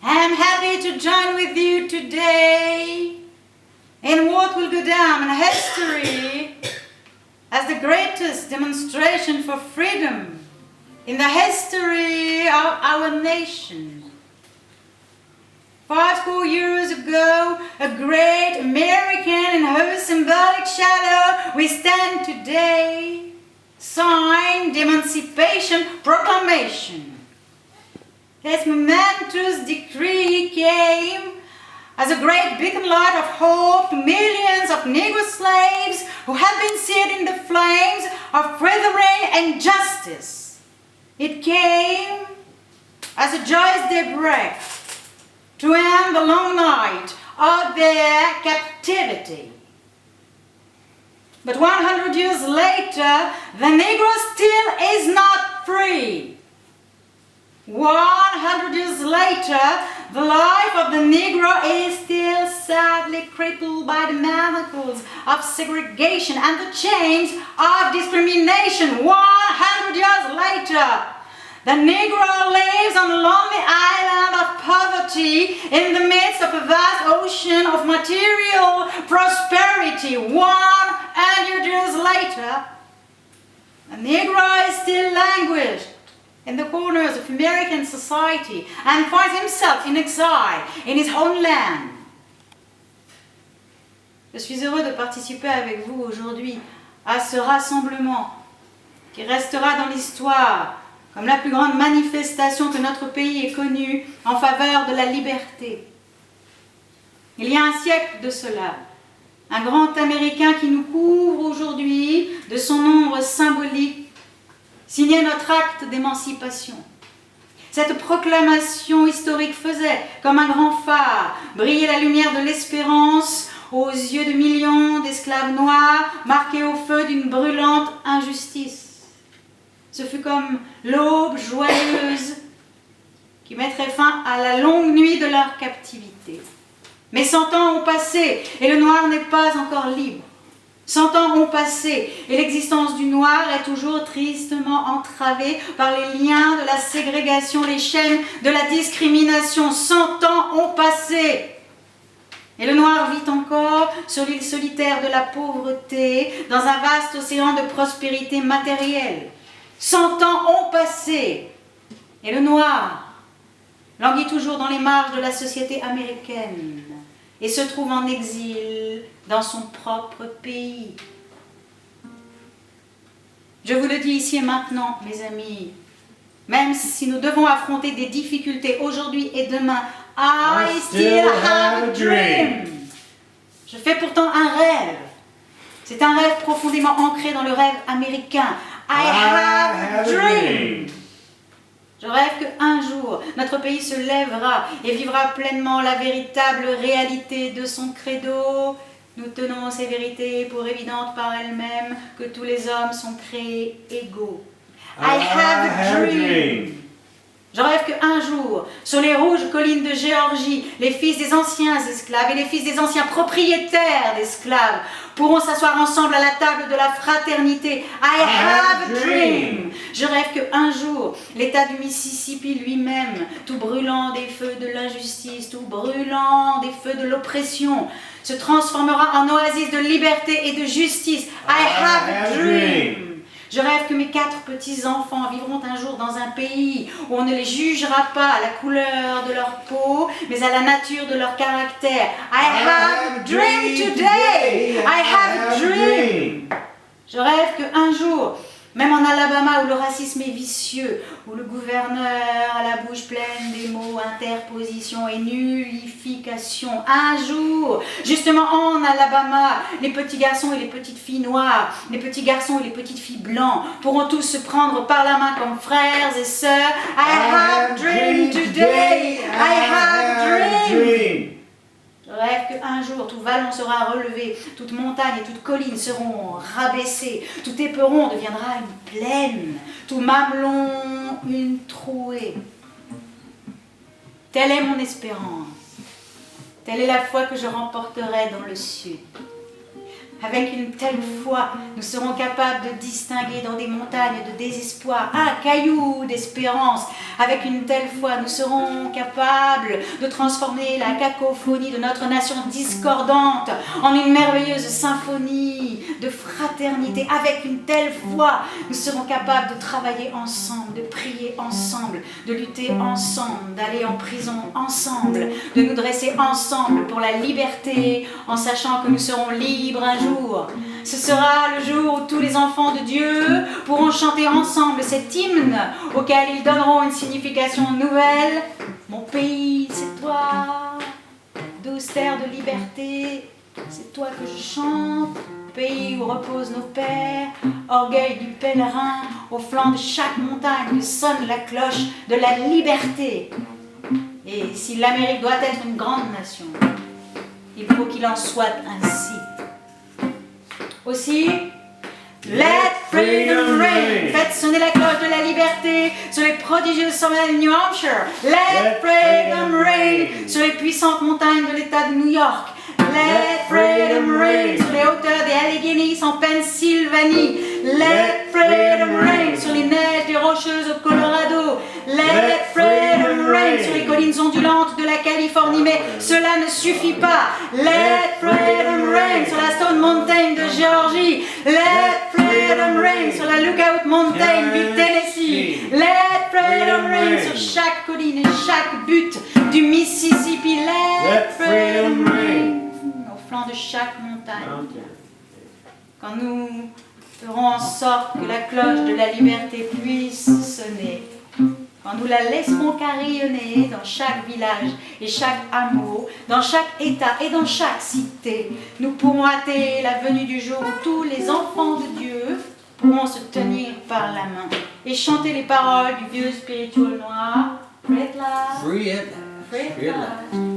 I'm happy to join with you today in what will go down in history as the greatest demonstration for freedom in the history of our nation. 50 years ago, a great American in whose symbolic shadow we stand today, signed the Emancipation Proclamation. This momentous decree came as a great beacon light of hope to millions of Negro slaves who had been seared in the flames of freedom and justice. It came as a joyous daybreak to end the long night of their captivity. But 100 years later, the Negro still is not free. 100 years later, the life of the Negro is still sadly crippled by the manacles of segregation and the chains of discrimination. 100 years later, the Negro lives on a lonely island of poverty in the midst of a vast ocean of material prosperity. 100 years later, the Negro is still languished in the corners of American society and finds himself in exile in his own land. Je suis heureux de participer avec vous aujourd'hui à ce rassemblement qui restera dans l'histoire comme la plus grande manifestation que notre pays ait connue en faveur de la liberté. Il y a un siècle de cela, un grand Américain qui nous couvre aujourd'hui de son ombre symbolique signait notre acte d'émancipation. Cette proclamation historique faisait, comme un grand phare, briller la lumière de l'espérance aux yeux de millions d'esclaves noirs marqués au feu d'une brûlante injustice. Ce fut comme l'aube joyeuse qui mettrait fin à la longue nuit de leur captivité. Mais 100 ans ont passé et le noir n'est pas encore libre. 100 ans ont passé et l'existence du noir est toujours tristement entravée par les liens de la ségrégation, les chaînes de la discrimination. 100 ans ont passé et le noir vit encore sur l'île solitaire de la pauvreté dans un vaste océan de prospérité matérielle. 100 ans ont passé et le noir languit toujours dans les marges de la société américaine et se trouve en exil dans son propre pays. Je vous le dis ici et maintenant, mes amis, même si nous devons affronter des difficultés aujourd'hui et demain, I still have a dream. Je fais pourtant un rêve. C'est un rêve profondément ancré dans le rêve américain. I have a dream. Je rêve qu'un jour, notre pays se lèvera et vivra pleinement la véritable réalité de son credo. Nous tenons ces vérités pour évidentes par elles-mêmes, que tous les hommes sont créés égaux. I have a dream. Je rêve qu'un jour, sur les rouges collines de Géorgie, les fils des anciens esclaves et les fils des anciens propriétaires d'esclaves pourront s'asseoir ensemble à la table de la fraternité. I have a dream. Je rêve qu'un jour, l'État du Mississippi lui-même, tout brûlant des feux de l'injustice, tout brûlant des feux de l'oppression, se transformera en oasis de liberté et de justice. I have a dream. Je rêve que mes 4 petits-enfants vivront un jour dans un pays où on ne les jugera pas à la couleur de leur peau, mais à la nature de leur caractère. I have a dream today. I have a dream. Je rêve qu'un jour, même en Alabama où le racisme est vicieux, où le gouverneur a la bouche pleine des mots interposition et nullification, un jour, justement en Alabama, les petits garçons et les petites filles noires, les petits garçons et les petites filles blancs pourront tous se prendre par la main comme frères et sœurs. I have a dream today. I have a dream. Je rêve qu'un jour, tout vallon sera relevé, toute montagne et toute colline seront rabaissées, tout éperon deviendra une plaine, tout mamelon une trouée. Telle est mon espérance, telle est la foi que je remporterai dans le sud. Avec une telle foi, nous serons capables de distinguer dans des montagnes de désespoir un caillou d'espérance. Avec une telle foi, nous serons capables de transformer la cacophonie de notre nation discordante en une merveilleuse symphonie de fraternité. Avec une telle foi, nous serons capables de travailler ensemble, de prier ensemble, de lutter ensemble, d'aller en prison ensemble, de nous dresser ensemble pour la liberté, en sachant que nous serons libres un jour. Ce sera le jour où tous les enfants de Dieu pourront chanter ensemble cet hymne auquel ils donneront une signification nouvelle. Mon pays, c'est toi, douce terre de liberté, c'est toi que je chante. Pays où reposent nos pères, orgueil du pèlerin, au flanc de chaque montagne sonne la cloche de la liberté. Et si l'Amérique doit être une grande nation, il faut qu'il en soit ainsi. Aussi, let freedom ring. Faites sonner la cloche de la liberté sur les prodigieuses sommets de New Hampshire. Let freedom ring sur les puissantes montagnes de l'État de New York. Let freedom ring sur les hauteurs des Alleghenies en Pennsylvanie. Let freedom ring sur les neiges des Rocheuses au Colorado. Let freedom ring sur les collines ondulantes de la Californie. Mais cela ne suffit pas. Let freedom ring sur la Stone Mountain de Géorgie. Let freedom ring sur la Lookout Mountain du Tennessee. Let freedom ring sur chaque colline et chaque butte du Mississippi. Let freedom ring au flanc de chaque montagne. Quand nous ferons en sorte que la cloche de la liberté puisse sonner, quand nous la laisserons carillonner dans chaque village et chaque hameau, dans chaque État et dans chaque cité, nous pourrons hâter la venue du jour où tous les enfants de Dieu pourront se tenir par la main et chanter les paroles du vieux spirituel noir. Free at last, free at last, free at last.